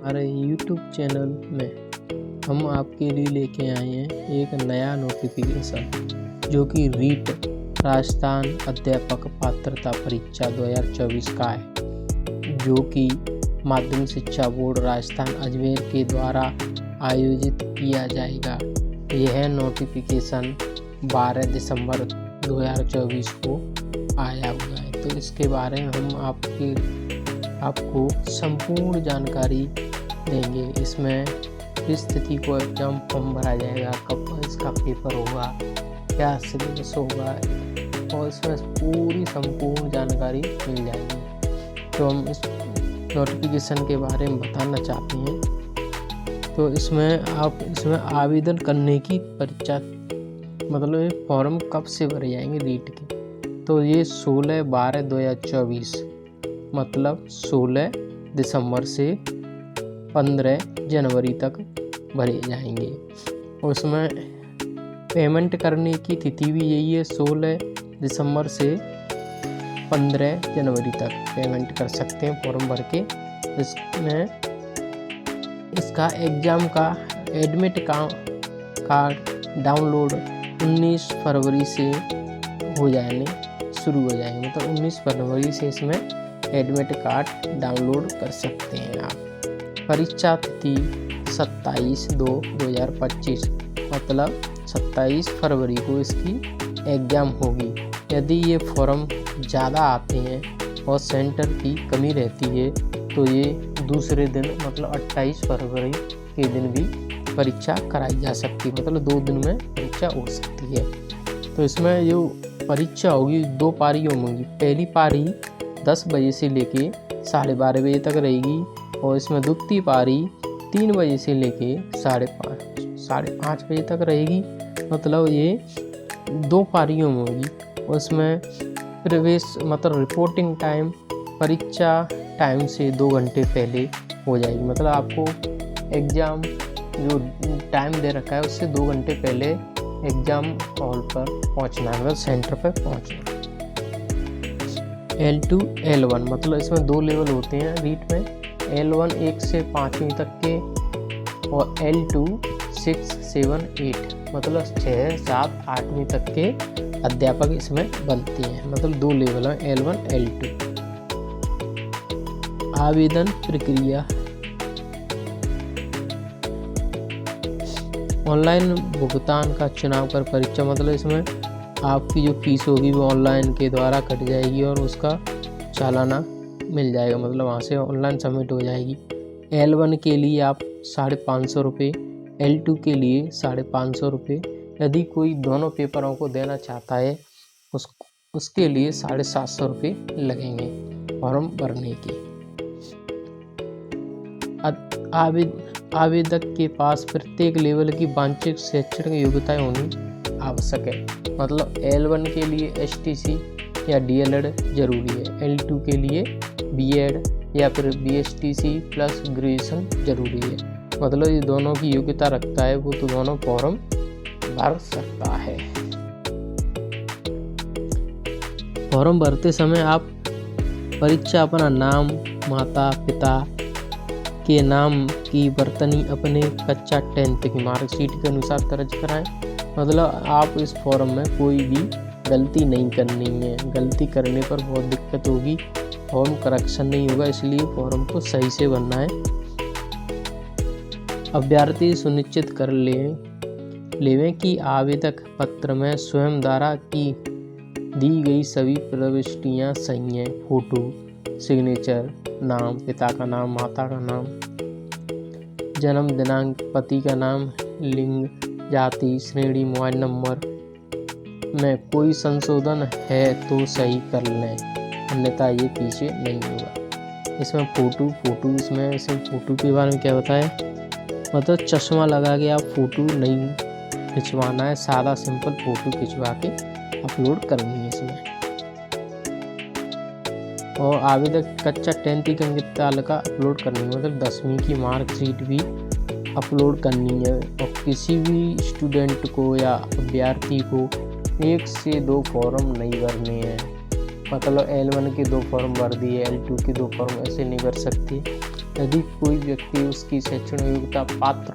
हमारे YouTube channel में हम आपके लिए लेके आए हैं एक नया नोटिफिकेशन जो कि रीट राजस्थान अध्यापक पात्रता परीक्षा 2024 का है, जो कि माध्यमिक शिक्षा बोर्ड राजस्थान अजमेर के द्वारा आयोजित किया जाएगा। यह नोटिफिकेशन 12 दिसंबर 2024 को आया हुआ है। तो इसके बारे में हम आपको संपूर्ण जानकारी देंगे। इसमें किस तिथि को एग्जाम फॉर्म भरा जाएगा, कब इसका पेपर होगा, क्या सिलेबस होगा और इसमें पूरी संपूर्ण जानकारी मिल जाएगी। तो हम इस नोटिफिकेशन के बारे में बताना चाहते हैं। तो इसमें आवेदन करने की परीक्षा मतलब फॉर्म कब से भरे जाएंगे रीट के, तो ये 16/12/2024 मतलब 16 दिसंबर से 15 जनवरी तक भरे जाएंगे। उसमें पेमेंट करने की तिथि भी यही है, 16 दिसंबर से 15 जनवरी तक पेमेंट कर सकते हैं फॉर्म भर के। इसमें इसका एग्ज़ाम का एडमिट कार्ड डाउनलोड 19 फरवरी से शुरू हो जाएंगे। मतलब 19 फरवरी से इसमें एडमिट कार्ड डाउनलोड कर सकते हैं आप। परीक्षा तिथि 27/2/2025 मतलब 27 फरवरी को इसकी एग्ज़ाम होगी। यदि ये फॉर्म ज़्यादा आते हैं और सेंटर की कमी रहती है तो ये दूसरे दिन मतलब 28 फरवरी के दिन भी परीक्षा कराई जा सकती है। मतलब 2 दिन में परीक्षा हो सकती है। तो इसमें जो परीक्षा होगी 2 पारियों में होगी। पहली पारी 10 बजे से लेके 12:30 बजे तक रहेगी और इसमें द्वितीय पारी 3 बजे से लेके 5:30 बजे तक रहेगी। मतलब ये 2 पारियों में होगी। उसमें प्रवेश मतलब रिपोर्टिंग टाइम परीक्षा टाइम से 2 घंटे पहले हो जाएगी। मतलब आपको एग्ज़ाम जो टाइम दे रखा है उससे 2 घंटे पहले एग्ज़ाम हॉल पर पहुंचना है, मतलब सेंटर पर पहुंचना। L2 L1 मतलब इसमें 2 लेवल होते हैं रीट में। L1 1 से 5वीं तक के और L2 6, 7, 8 मतलब 6, 7, 8वीं तक के अध्यापक इसमें बनते हैं। मतलब 2 लेवल हैं L1 L2। आवेदन प्रक्रिया ऑनलाइन भुगतान का चुनाव कर परीक्षा मतलब इसमें आपकी जो फीस होगी वो ऑनलाइन के द्वारा कट जाएगी और उसका चालाना मिल जाएगा। मतलब वहाँ से ऑनलाइन सबमिट हो जाएगी। L1 के लिए आप 550 रुपये, L2 के लिए 550 रुपये। यदि कोई दोनों पेपरों को देना चाहता है उसके लिए 750 रुपये लगेंगे फॉर्म भरने के। आवेदक के पास प्रत्येक लेवल की वांछित शैक्षणिक योग्यताएं होनी आवश्यक है। मतलब L1 के लिए STC या DLED जरूरी है, L2 के लिए B.Ed या फिर BSTC प्लस ग्रेजुएशन जरूरी है। मतलब ये दोनों की योग्यता रखता है वो तो दोनों फॉर्म भर सकता है। फॉर्म भरते समय आप परीक्षा अपना नाम, माता पिता के नाम की वर्तनी अपने कक्षा 10th की मार्कशीट के अनुसार दर्ज कराएं। मतलब आप इस फॉर्म में कोई भी गलती नहीं करनी है। गलती करने पर बहुत दिक्कत होगी, फॉर्म करेक्शन नहीं होगा, इसलिए फॉर्म को सही से भरना है। अभ्यर्थी सुनिश्चित कर लेवें कि आवेदक पत्र में स्वयं द्वारा की दी गई सभी प्रविष्टियां सही हैं। फोटो, सिग्नेचर, नाम, पिता का नाम, माता का नाम, जन्म दिनांक, पति का नाम, लिंग, जाति, श्रेणी, मोबाइल नंबर में कोई संशोधन है तो सही कर लें, अन्यथा ये पीछे नहीं होगा। इसमें फ़ोटो के बारे में क्या बताएं। मतलब चश्मा लगा के आप फ़ोटो नहीं खिंचवाना है, सादा सिंपल फ़ोटो खिंचवा के अपलोड करनी है इसमें। और आवेदक कक्षा 10th की अंकित तालिका अपलोड करनी है, मतलब 10वीं की मार्कशीट भी अपलोड करनी है। और किसी भी स्टूडेंट को या अभ्यर्थी को 1 से 2 फॉर्म नहीं भरने हैं। मतलब L1 के 2 फॉर्म भर दिए, L2 के 2 फॉर्म ऐसे नहीं भर सकते। यदि कोई व्यक्ति उसकी शैक्षणिक योग्यता पात्र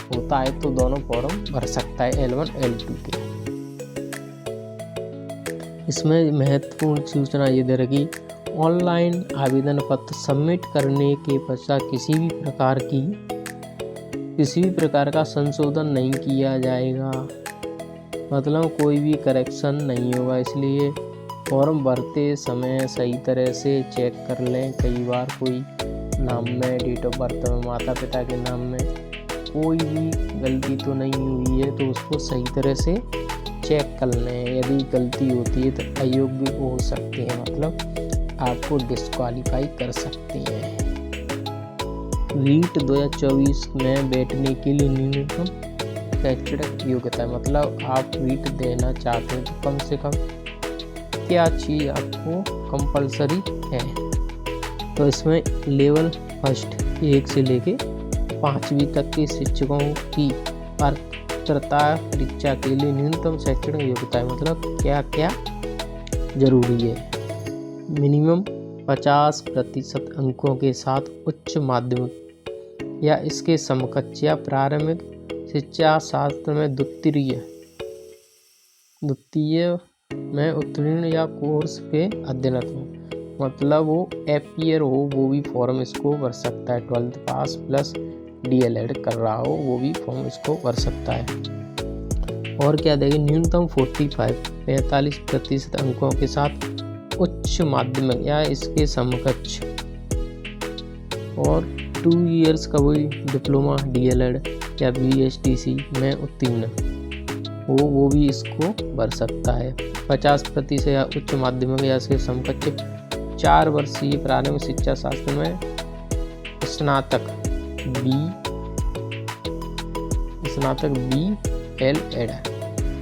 होता है तो दोनों फॉर्म भर सकता है, L1 L2 के। इसमें महत्वपूर्ण सूचना ये दे रखी, ऑनलाइन आवेदन पत्र सबमिट करने के पश्चात किसी भी प्रकार का संशोधन नहीं किया जाएगा, मतलब कोई भी करेक्शन नहीं होगा। इसलिए फॉर्म भरते समय सही तरह से चेक कर लें। कई बार कोई नाम में, डेट ऑफ बर्थ में, माता पिता के नाम में कोई भी गलती तो नहीं हुई है, तो उसको सही तरह से चेक कर लें। यदि गलती होती है तो अयोग्य हो सकते हैं, मतलब आपको डिस्क्वालीफाई कर सकते हैं। रीट 2024 में बैठने के लिए न्यूनतम शैक्षणिक योग्यता, मतलब आप रीट देना चाहते हैं तो कम से कम क्या चीज़ आपको कंपलसरी है। तो इसमें लेवल फर्स्ट 1 से लेके 5वीं तक के शिक्षकों की पात्रता परीक्षा के लिए न्यूनतम शैक्षणिक योग्यता है, मतलब क्या क्या जरूरी है। मिनिमम 50% अंकों के साथ उच्च माध्यमिक या इसके समकक्ष या प्रारंभिक शिक्षा शास्त्र में द्वितीय में उत्तीर्ण या कोर्स पे अध्ययनरत हो, मतलब वो FPR हो, वो भी फॉर्म इसको भर सकता है। 12th पास प्लस DLED कर रहा हो, वो भी फॉर्म इसको भर सकता है। और क्या देगी, न्यूनतम 45% अंकों के साथ उच्च माध्यमिक या इसके समकक्ष और 2 ईयर्स का वही डिप्लोमा, DLED या BSTC में उत्तीर्ण हो, वो भी इसको भर सकता है। 50% या उच्च माध्यमिक या इसके समकक्ष 4 वर्षीय प्रारंभिक शिक्षा शास्त्र में स्नातक BLED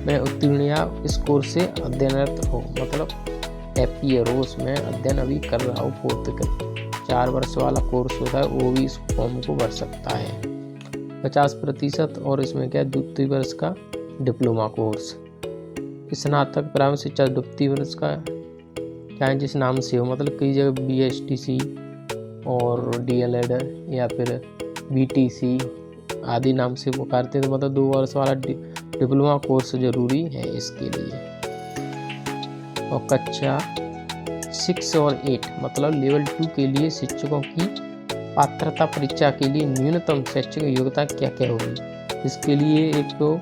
में उत्तीर्ण या इस कोर्स से अध्ययनरत हो, मतलब FPR हो, उसमें अध्ययन अभी कर रहा हो, 4 वर्ष वाला कोर्स होता है, वो भी इस फॉर्म को भर सकता है। 50% और इसमें क्या है, द्वितीय वर्ष का डिप्लोमा कोर्स, स्नातक प्रारंभिक शिक्षा द्वितीय वर्ष का चाहे जिस नाम से हो, मतलब कई जगह BSTC और DLED या फिर BTC आदि नाम से पुकारते हैं, तो मतलब 2 वर्ष वाला डिप्लोमा कोर्स जरूरी है इसके लिए। और कक्षा 6 और 8 मतलब लेवल 2 के लिए शिक्षकों की पात्रता परीक्षा के लिए न्यूनतम शैक्षणिक योग्यता क्या क्या होगी। इसके लिए एक तो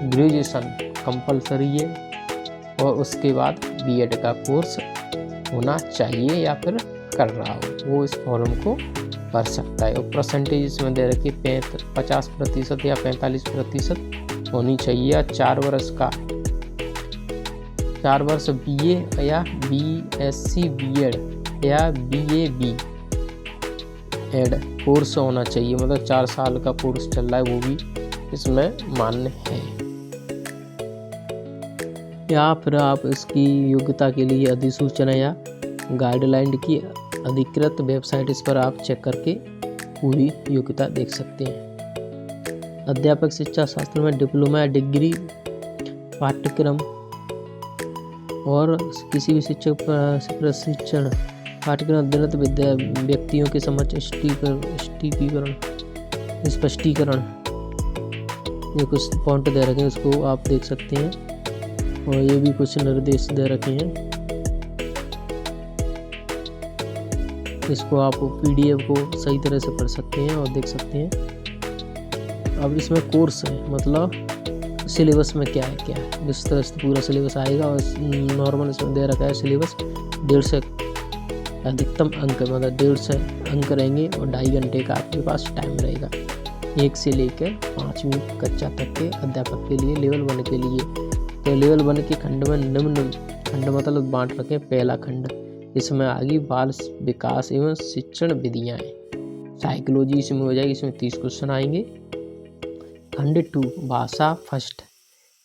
ग्रेजुएशन कंपलसरी है और उसके बाद B.Ed का कोर्स होना चाहिए या फिर कर रहा हो, वो इस फॉर्म को भर सकता है। और परसेंटेज इसमें दे रखी 50% या 45% होनी चाहिए। या 4 वर्ष BA या BSc B.Ed या BA B.Ed कोर्स होना चाहिए, मतलब 4 साल का कोर्स चल रहा है, वो भी इसमें मान्य है। या फिर आप इसकी योग्यता के लिए अधिसूचना या गाइडलाइन की अधिकृत वेबसाइट, इस पर आप चेक करके पूरी योग्यता देख सकते हैं। अध्यापक शिक्षा शास्त्र में डिप्लोमा या डिग्री पाठ्यक्रम और किसी भी शिक्षक प्रशिक्षण पाठ्यक्रम अध्ययनरत व्यक्तियों के समक्ष स्पष्टीकरण, ये कुछ पॉइंट दे रखे हैं, उसको आप देख सकते हैं। और ये भी कुछ निर्देश दे रखे हैं, इसको आप PDF को सही तरह से पढ़ सकते हैं और देख सकते हैं। अब इसमें कोर्स है, मतलब सिलेबस में क्या है, जिस तरह से पूरा सिलेबस आएगा। और नॉर्मल इसमें दे रखा है सिलेबस 150 अधिकतम अंक, मतलब 150 अंक रहेंगे और 2.5 घंटे का आपके पास टाइम रहेगा, 1 से लेकर 5वीं कक्षा तक के अध्यापक के लिए। लेवल 1 के लिए तो लेवल 1 के खंड में निम्न खंड मतलब बांट रखे। पहला खंड, इसमें आगे बाल विकास एवं शिक्षण विधियाँ, साइकोलॉजी इसमें हो जाएगी, इसमें 30 क्वेश्चन आएंगे। खंड 2 भाषा फर्स्ट,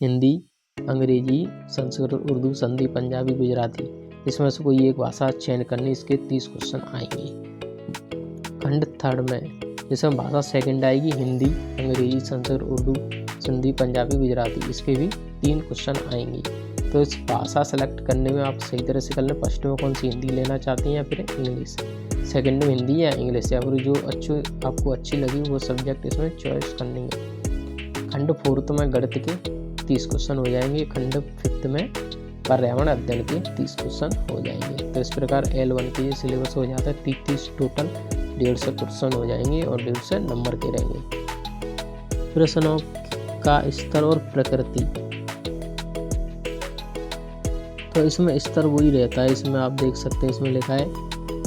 हिंदी, अंग्रेजी, संस्कृत, उर्दू, सिंधी, पंजाबी, गुजराती, इसमें से कोई एक भाषा चयन करनी, इसके 30 क्वेश्चन आएंगे। खंड 3 में इसमें भाषा सेकंड आएगी, हिंदी, अंग्रेजी, संस्कृत, उर्दू, सिंधी, पंजाबी, गुजराती, इसके भी 3 क्वेश्चन आएंगे। तो इस भाषा सेलेक्ट करने में आप सही तरह से कर लें, फर्स्ट में कौन सी हिंदी लेना चाहते हैं या फिर इंग्लिश। सेकंड में हिंदी या इंग्लिश, या फिर जो आपको अच्छी लगी वो सब्जेक्ट इसमें चॉइस करनी है। खंड 4 में गणित के 30 क्वेश्चन हो जाएंगे। खंड 5 में पर्यावरण अध्ययन के 30 क्वेश्चन हो जाएंगे। तो इस प्रकार L1 के ये सिलेबस हो जाता है। 30 टोटल 150 क्वेश्चन हो जाएंगे और 150 नंबर के रहेंगे। प्रश्नों का स्तर और प्रकृति, तो इसमें स्तर वही रहता है। इसमें आप देख सकते हैं, इसमें लिखा है,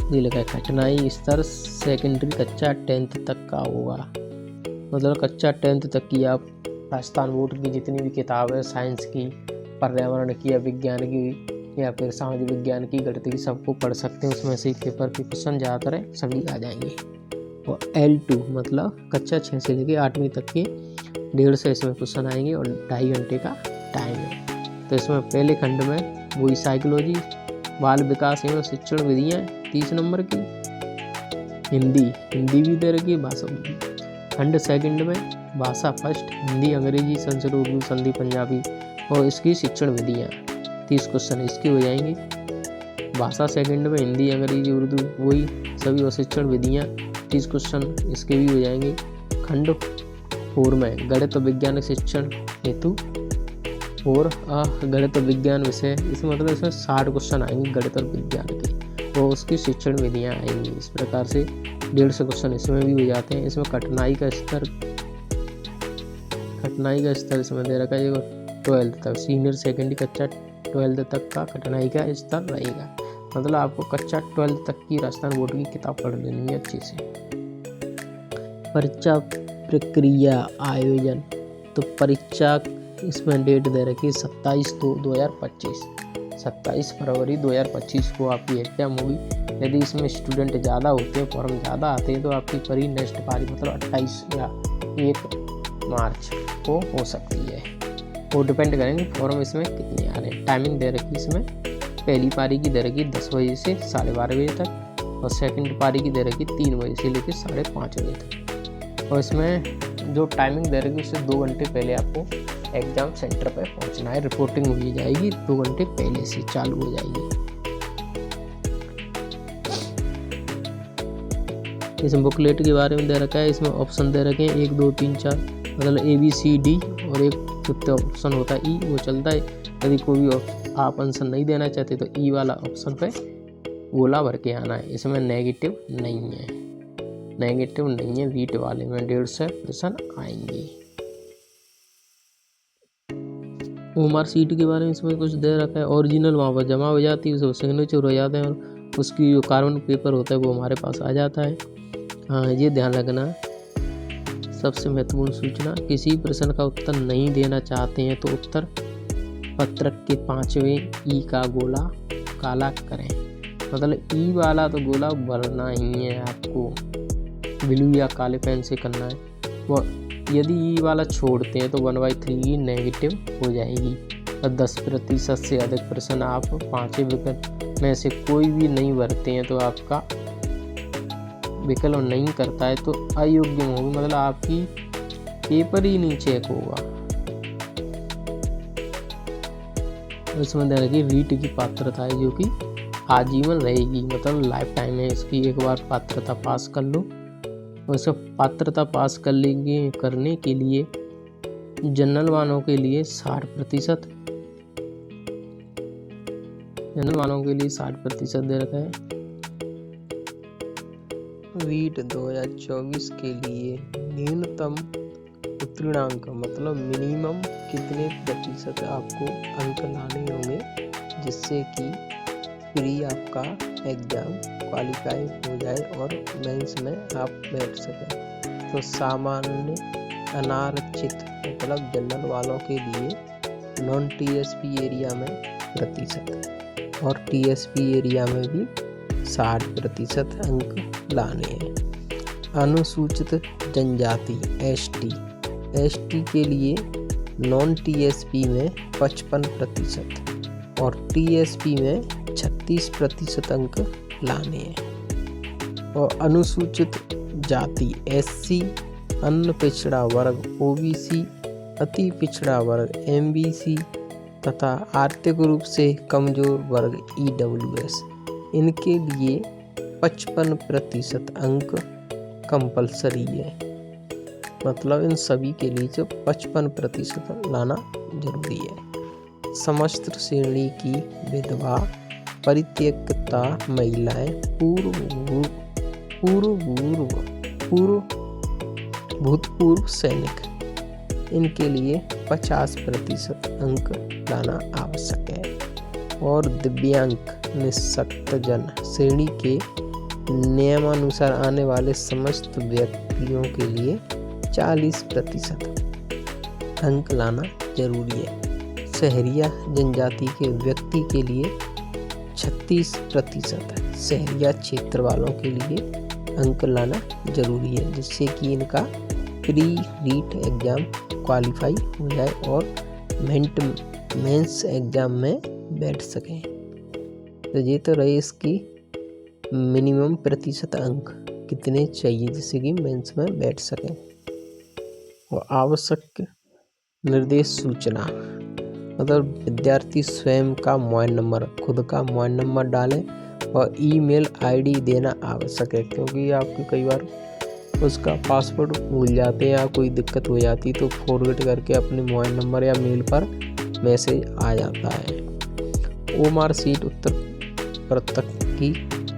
ये लिखा है कठिनाई स्तर सेकेंडरी कक्षा 10th तक का होगा। मतलब कक्षा 10th तक की आप राजस्थान बोर्ड की जितनी भी किताब है, साइंस की, पर्यावरण की या विज्ञान की या फिर सामाजिक विज्ञान की, गणित की, सबको पढ़ सकते हैं। उसमें से पेपर के क्वेश्चन ज़्यादातर है सभी आ जाएंगे। और L2 मतलब कक्षा 6 से लेकर 8वीं तक के 150 इसमें क्वेश्चन आएंगे और 2.5 घंटे का टाइम है। तो इसमें पहले खंड में वही साइकोलॉजी, बाल विकास एवं शिक्षण विधियाँ 30 नंबर की, हिंदी भी दे रखी है, भाषा। खंड सेकंड में भाषा फर्स्ट, हिंदी, अंग्रेजी, संस्कृत, उर्दू, संधि, पंजाबी और इसकी शिक्षण विधियाँ 30 क्वेश्चन इसके हो जाएंगे। भाषा सेकंड में हिंदी, अंग्रेजी, उर्दू वही सभी और शिक्षण विधियाँ 30 क्वेश्चन इसके भी हो जाएंगे। खंड 4 में गणित और विज्ञान शिक्षण हेतु और गणित और विज्ञान विषय, इसमें मतलब इसमें 60 क्वेश्चन आएंगे गणित और विज्ञान के, और उसकी शिक्षण विधियाँ आएंगी। इस प्रकार से 150 क्वेश्चन इसमें भी हो जाते हैं। इसमें कठिनाई का स्तर इसमें दे रखा है 12th तक, सीनियर सेकेंडरी कक्षा 12th तक का कठिनाई का स्तर रहेगा। मतलब आपको कक्षा 12th तक की राजस्थान बोर्ड की किताब पढ़ लेनी है अच्छे से। परीक्षा प्रक्रिया आयोजन, तो परीक्षा इसमें डेट दे रखी है 27/2/2025, 27 फरवरी 2025 को आपकी एग्जाम होगी। यदि इसमें स्टूडेंट ज़्यादा होते हैं, फॉर्म ज़्यादा आते हैं, तो आपकी परी नेक्स्ट पारी मतलब 28 या 1 मार्च को हो सकती है। वो डिपेंड करेंगे फॉर्म इसमें कितने आ रहे हैं। टाइमिंग दे रखी इसमें, पहली पारी की दे रखी 10 बजे से 12:30 बजे तक, और सेकंड पारी की दे रखी 3 बजे से लेकर 5:30 बजे तक। और इसमें जो टाइमिंग दे रखी उससे 2 घंटे पहले आपको एग्ज़ाम सेंटर पर पहुंचना है। रिपोर्टिंग हुई जाएगी 2 घंटे पहले से चालू हो जाएगी। इसमें बुकलेट के बारे में दे रखा है। इसमें ऑप्शन दे रखे हैं 1 2 3 4, मतलब ABCD, और एक फिफ्थ ऑप्शन होता है E, वो चलता है। यदि कोई भी आप आंसर नहीं देना चाहते तो E वाला ऑप्शन पे गोला भर के आना है। इसमें नेगेटिव नहीं है, रीट वाले में 150 प्रश्न आएंगे। ओमआर सीट के बारे में इसमें कुछ दे रखा है। ओरिजिनल वहाँ पर जमा हो जाती है, उसको सिग्नेचर हो जाते हैं और उसकी जो कार्बन पेपर होता है वो हमारे पास आ जाता है। हाँ, ये ध्यान रखना। सबसे महत्वपूर्ण सूचना, किसी प्रश्न का उत्तर नहीं देना चाहते हैं तो उत्तर पत्रक के 5वें ई का गोला काला करें। मतलब ई वाला तो गोला भरना ही है आपको, ब्लू या काले पेन से करना है। वो यदि ई वाला छोड़ते हैं तो 1/3 नेगेटिव हो जाएगी। और 10% से अधिक प्रश्न आप 5 विकल्प में से कोई भी नहीं भरते हैं तो आपका विकल्प नहीं करता है तो अयोग्य होगी, मतलब आपकी पेपर ही नहीं चेक होगा। इसमें देखिए रीट की पात्रता है जो कि आजीवन रहेगी, मतलब लाइफ टाइम है इसकी। एक बार पात्रता पास कर लो, और पात्रता पास करने के लिए जनरल वालों के लिए 60%, दे रखा है। रीट 2024 के लिए न्यूनतम उत्तीर्णांक मतलब मिनिमम कितने प्रतिशत आपको अंक लाने होंगे जिससे कि प्री आपका एग्जाम क्वालिफाई हो जाए और मेंस में आप बैठ सकें। तो सामान्य अनारक्षित मतलब जनरल वालों के लिए नॉन TSP एरिया में प्रतिशत और TSP एरिया में भी 60% अंक लाने हैं। अनुसूचित जनजाति ST के लिए नॉन TSP में 55% और TSP में 36% अंक लाने हैं। और अनुसूचित जाति SC, अन्य पिछड़ा वर्ग OBC, अति पिछड़ा वर्ग MBC तथा आर्थिक रूप से कमजोर वर्ग EWS, इनके लिए 55% अंक कंपलसरी है। मतलब इन सभी के लिए जो 55% लाना जरूरी है। समस्त श्रेणी की विधवा, परित्यक्ता महिलाएं, भूतपूर्व सैनिक, इनके लिए 50% अंक लाना आवश्यक है। और दिव्यांग, निःशक्त जन श्रेणी के नियमानुसार आने वाले समस्त व्यक्तियों के लिए 40% अंक लाना जरूरी है। शहरिया जनजाति के व्यक्ति के लिए 36% शहरिया क्षेत्र वालों के लिए अंक लाना जरूरी है, जिससे कि इनका प्री रीट एग्जाम क्वालिफाई हो जाए और मेंस एग्जाम में बैठ सकें। तो ये तो रही इसकी मिनिमम प्रतिशत अंक कितने चाहिए जिससे कि मेंस में बैठ सकें। और आवश्यक निर्देश सूचना, मतलब विद्यार्थी स्वयं का मोबाइल नंबर, खुद का मोबाइल नंबर डालें और ईमेल आईडी देना आवश्यक है, क्योंकि आपके कई बार उसका पासवर्ड भूल जाते हैं या कोई दिक्कत हो जाती तो फॉरवर्ड करके अपने मोबाइल नंबर या मेल पर मैसेज आ जाता है। ओमार सीट उत्तर पृथक की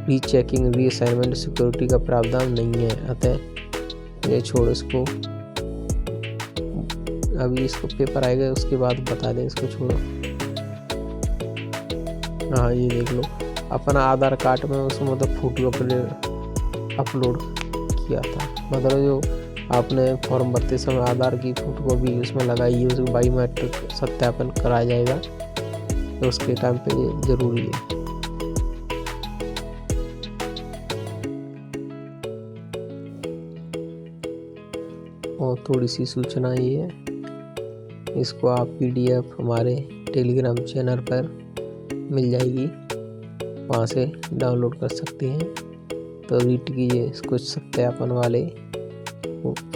रीचेकिंग, रीअसाइनमेंट, सिक्योरिटी का प्रावधान नहीं है, अतः ये छोड़ इसको। अभी इसको पेपर आएगा उसके बाद बता दें, इसको छोड़ो। हाँ ये देख लो, अपना आधार कार्ड में उसमें मतलब फोटो अपलोड किया था, मतलब जो आपने फॉर्म भरते समय आधार की फोटो को भी उसमें लगाई है, उसको बायोमेट्रिक सत्यापन कराया जाएगा, तो उसके टाइम पे ये जरूरी है। और थोड़ी सी सूचना ये है, इसको आप PDF हमारे टेलीग्राम चैनल पर मिल जाएगी, वहाँ से डाउनलोड कर सकते हैं। तो रीट की ये कुछ सत्यापन वाले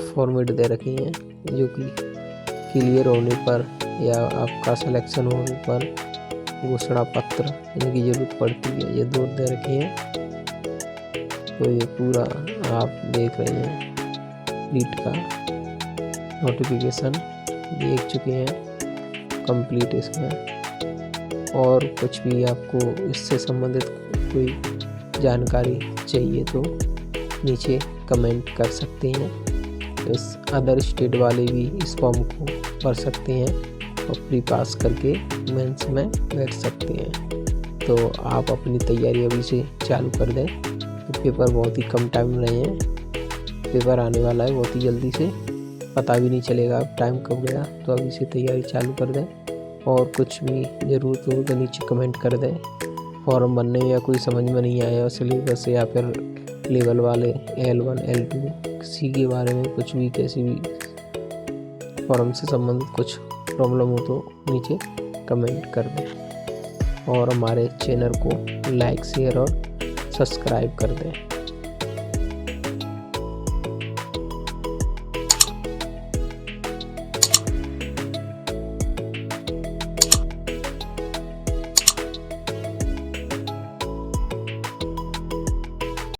फॉर्मेट दे रखे हैं, जो कि क्लियर होने पर या आपका सिलेक्शन होने पर घोषणा पत्र इनकी ज़रूरत पड़ती है, ये 2 दे रखे हैं। तो ये पूरा आप देख रहे हैं, रीट का नोटिफिकेशन देख चुके हैं कंप्लीट इसमें। और कुछ भी आपको इससे संबंधित कोई जानकारी चाहिए तो नीचे कमेंट कर सकते हैं। इस अदर स्टेट वाले भी इस फॉर्म को भर सकते हैं और प्री पास करके मेंस में बैठ सकते हैं। तो आप अपनी तैयारी अभी से चालू कर दें, तो पेपर बहुत ही कम टाइम रहे हैं, पेपर आने वाला है बहुत ही जल्दी से, पता भी नहीं चलेगा टाइम कब गया। तो अभी से तैयारी चालू कर दें, और कुछ भी ज़रूरत हो तो नीचे कमेंट कर दें। फॉर्म भरने या कोई समझ में नहीं आया सिलेबस या फिर लेवल वाले L1 L2 किसी के बारे में कुछ भी, कैसी भी फॉर्म से संबंधित कुछ प्रॉब्लम हो तो नीचे कमेंट कर दें। और हमारे चैनल को लाइक, शेयर और सब्सक्राइब कर दें।